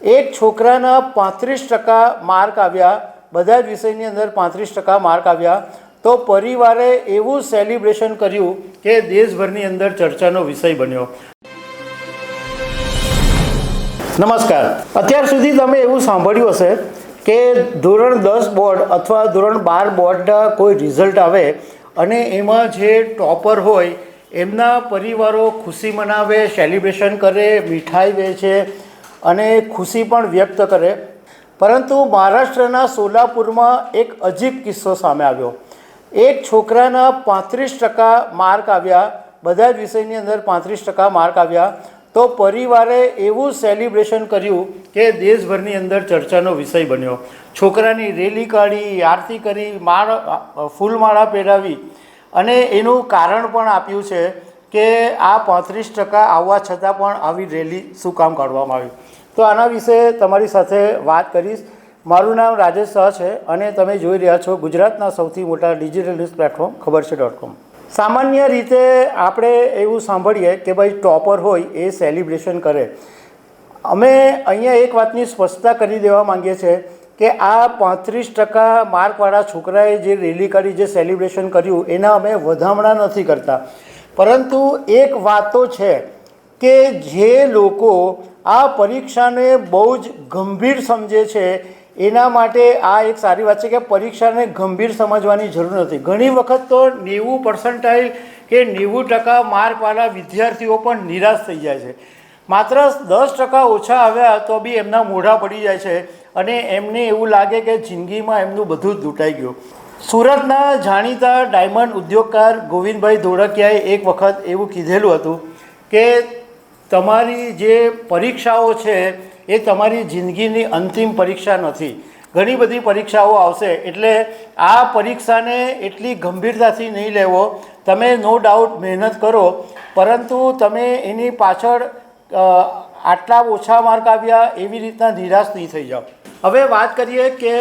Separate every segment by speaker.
Speaker 1: એક છોકરાના 35% માર્ક આવ્યા, બધા જ વિષયની અંદર 35% માર્ક આવ્યા, તો પરિવારે એવું સેલિબ્રેશન કર્યું કે દેશભરની અંદર ચર્ચાનો વિષય બન્યો. નમસ્કાર. અત્યાર સુધી તમે એવું સાંભળ્યું હશે કે ધોરણ 10 બોર્ડ અથવા ધોરણ 12 બોર્ડના કોઈ રિઝલ્ટ આવે અને એમાં જે ટોપર હોય એમના પરિવારો ખુશી મનાવે, સેલિબ્રેશન કરે, મીઠાઈ વેચે અને ખુશી પણ વ્યક્ત કરે. પરંતુ મહારાષ્ટ્રના સોલાપુરમાં એક અજીબ કિસ્સો સામે આવ્યો. એક છોકરાના 35% માર્ક આવ્યા, બધા જ વિષયની અંદર 35% માર્ક આવ્યા, તો પરિવારે એવું સેલિબ્રેશન કર્યું કે દેશભરની અંદર ચર્ચાનો વિષય બન્યો. છોકરાની રેલી કાઢી, આરતી કરી, ફૂલમાળા પહેરાવી અને એનું કારણ પણ આપ્યું છે કે આ 35% આવવા છતાં પણ આવી રેલી શું કામ કાઢવામાં આવી. તો આના વિશે તમારી સાથે વાત કરીશ. મારું નામ રાજેશ શાહ છે અને તમે જોઈ રહ્યા છો ગુજરાતના સૌથી મોટા ડિજિટલ ન્યૂઝ પ્લેટફોર્મ ખબરછે.com. સામાન્ય રીતે આપણે એવું સાંભળીએ કે ભાઈ ટોપર હોય એ સેલિબ્રેશન કરે. અમે અહીંયા એક વાતની સ્પષ્ટતા કરી દેવા માંગીએ છીએ કે આ 35% માર્કવાળા છોકરાએ જે રેલી કાઢી, જે સેલિબ્રેશન કર્યું, એના અમે વધામણા નથી કરતા. પરંતુ એક વાત તો છે કે જે લોકો આ પરીક્ષાને બહુ જ ગંભીર સમજે છે એના માટે આ એક સારી વાત છે કે પરીક્ષાને ગંભીર સમજવાની જરૂર નથી. ઘણી વખત તો 90% કે 90% માર્કવાળા વિદ્યાર્થીઓ પણ નિરાશ થઈ જાય છે. માત્ર 10% ઓછા આવ્યા તો બી એમના મોઢા પડી જાય છે અને એમને એવું લાગે કે જિંદગીમાં એમનું બધું જ લૂંટાઈ ગયું. સુરતના જાણીતા ડાયમંડ ઉદ્યોગકાર ગોવિંદભાઈ ધોળકિયાએ એક વખત એવું કીધેલું હતું કે તમારી જે પરીક્ષાઓ છે એ તમારી જિંદગીની અંતિમ પરીક્ષા નથી. ઘણી બધી પરીક્ષાઓ આવશે એટલે આ પરીક્ષાને એટલી ગંભીરતાથી નહીં લેવો. તમે નો ડાઉટ મહેનત કરો, પરંતુ તમે એની પાછળ આટલા ઓછા માર્ક આવ્યા એવી રીતના નિરાશ નહીં થઈ જાઓ. હવે વાત કરીએ કે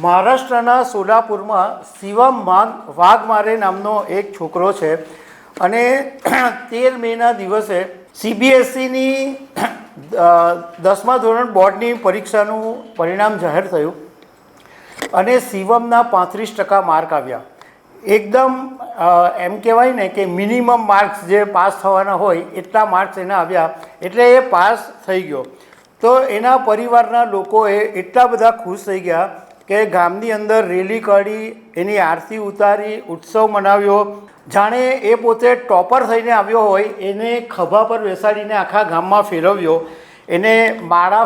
Speaker 1: મહારાષ્ટ્રના સોલાપુરમાં શિવમ વાઘમારે નામનો એક છોકરો છે અને 13 મેના દિવસે CBSEની 10મા ધોરણ બોર્ડની પરીક્ષાનું પરિણામ જાહેર થયું અને શિવમના 35% માર્ક આવ્યા. એકદમ એમ કહેવાય ને કે મિનિમમ માર્ક્સ જે પાસ થવાના હોય એટલા માર્ક્સ એના આવ્યા એટલે એ પાસ થઈ ગયો. તો એના પરિવારના લોકોએ એટલા બધા ખુશ થઈ ગયા કે ગામની અંદર રેલી કાઢી, એની આરતી ઉતારી, ઉત્સવ મનાવ્યો. જાણે એ પોતે ટોપર થઈને આવ્યો હોય એને ખભા પર બેસાડીને આખા ગામમાં ફેરવ્યો. એને માળા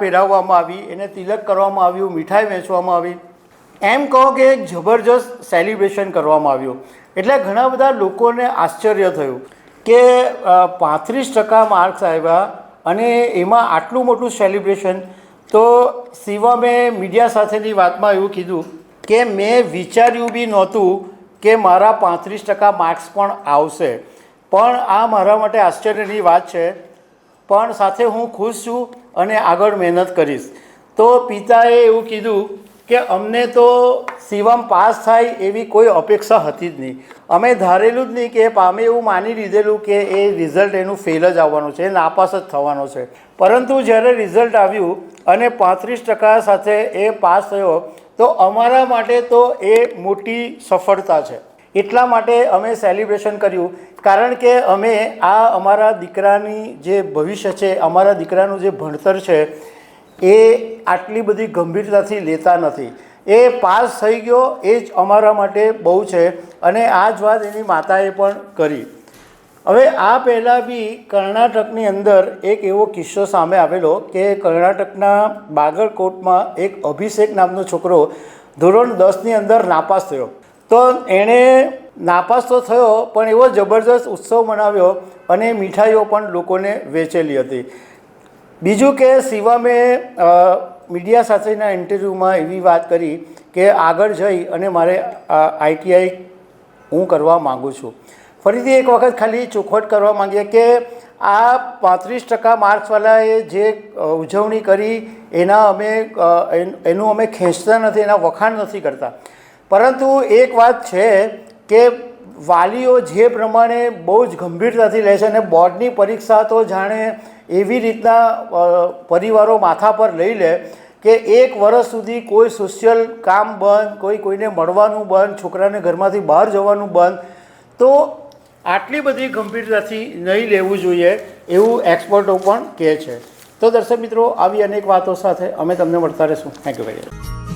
Speaker 1: પહેરાવવામાં આવી, એને તિલક કરવામાં આવ્યું, મીઠાઈ વેચવામાં આવી. એમ કહો કે એક જબરજસ્ત સેલિબ્રેશન કરવામાં આવ્યું. એટલે ઘણા બધા લોકોને આશ્ચર્ય થયું કે 35% માર્ક્સ આવ્યા અને એમાં આટલું મોટું સેલિબ્રેશન. તો શિવમે મીડિયા સાથેની વાતમાં એવું કીધું કે મેં વિચાર્યું બી નહોતું કે મારા 35% માર્ક્સ પણ આવશે, પણ આ મારા માટે આશ્ચર્યની વાત છે, પણ સાથે હું ખુશ છું અને આગળ મહેનત કરીશ. તો પિતાએ એવું કીધું કે અમને તો શિવમ પાસ થાય એવી કોઈ અપેક્ષા હતી જ નહીં. અમે ધારેલું જ નહીં કે અમે એવું માની લીધેલું કે એ રિઝલ્ટ એનું ફેલ જ આવવાનું છે, નાપાસ જ થવાનો છે. પરંતુ જ્યારે રિઝલ્ટ આવ્યું અને 35% સાથે એ પાસ થયો તો અમારા માટે તો એ મોટી સફળતા છે. એટલા માટે અમે સેલિબ્રેશન કર્યું, કારણ કે અમે આ અમારા દીકરાની જે ભવિષ્ય છે, અમારા દીકરાનું જે ભણતર છે એ આટલી બધી ગંભીરતાથી લેતા નથી. એ પાસ થઈ ગયો એ જ અમારા માટે બહુ છે અને આ જ વાત એની માતાએ પણ કરી. હવે આ પહેલાં બી કર્ણાટકની અંદર એક એવો કિસ્સો સામે આવેલો કે કર્ણાટકના બાગલકોટમાં એક અભિષેક નામનો છોકરો ધોરણ 10ની અંદર નાપાસ થયો. તો એણે નાપાસ તો થયો પણ એવો જબરજસ્ત ઉત્સવ મનાવ્યો અને મીઠાઈઓ પણ લોકોને વેચેલી હતી. બીજું કે શિવમે મીડિયા સાથેના ઇન્ટરવ્યૂમાં એવી વાત કરી કે આગળ જઈ અને મારે ITI હું કરવા માગું છું. ફરીથી એક વખત ખાલી ચોખવટ કરવા માંગીએ કે આ 35% માર્ક્સવાળાએ જે ઉજવણી કરી એનું અમે ખેંચતા નથી, એના વખાણ નથી કરતા. પરંતુ એક વાત છે કે વાલીઓ જે પ્રમાણે બહુ જ ગંભીરતાથી લે છે અને બોર્ડની પરીક્ષા તો જાણે એવી રીતના પરિવારો માથા પર લઈ લે કે 1 વર્ષ સુધી કોઈ સોશિયલ કામ બંધ, કોઈને મળવાનું બંધ, છોકરાને ઘરમાંથી બહાર જવાનું બંધ. તો આટલી બધી ગંભીરતાથી નહીં લેવું જોઈએ એવું એક્સપર્ટો પણ કહે છે. તો દર્શક મિત્રો, આવી અનેક વાતો સાથે અમે તમને મળતા રહીશું. Thank you very much.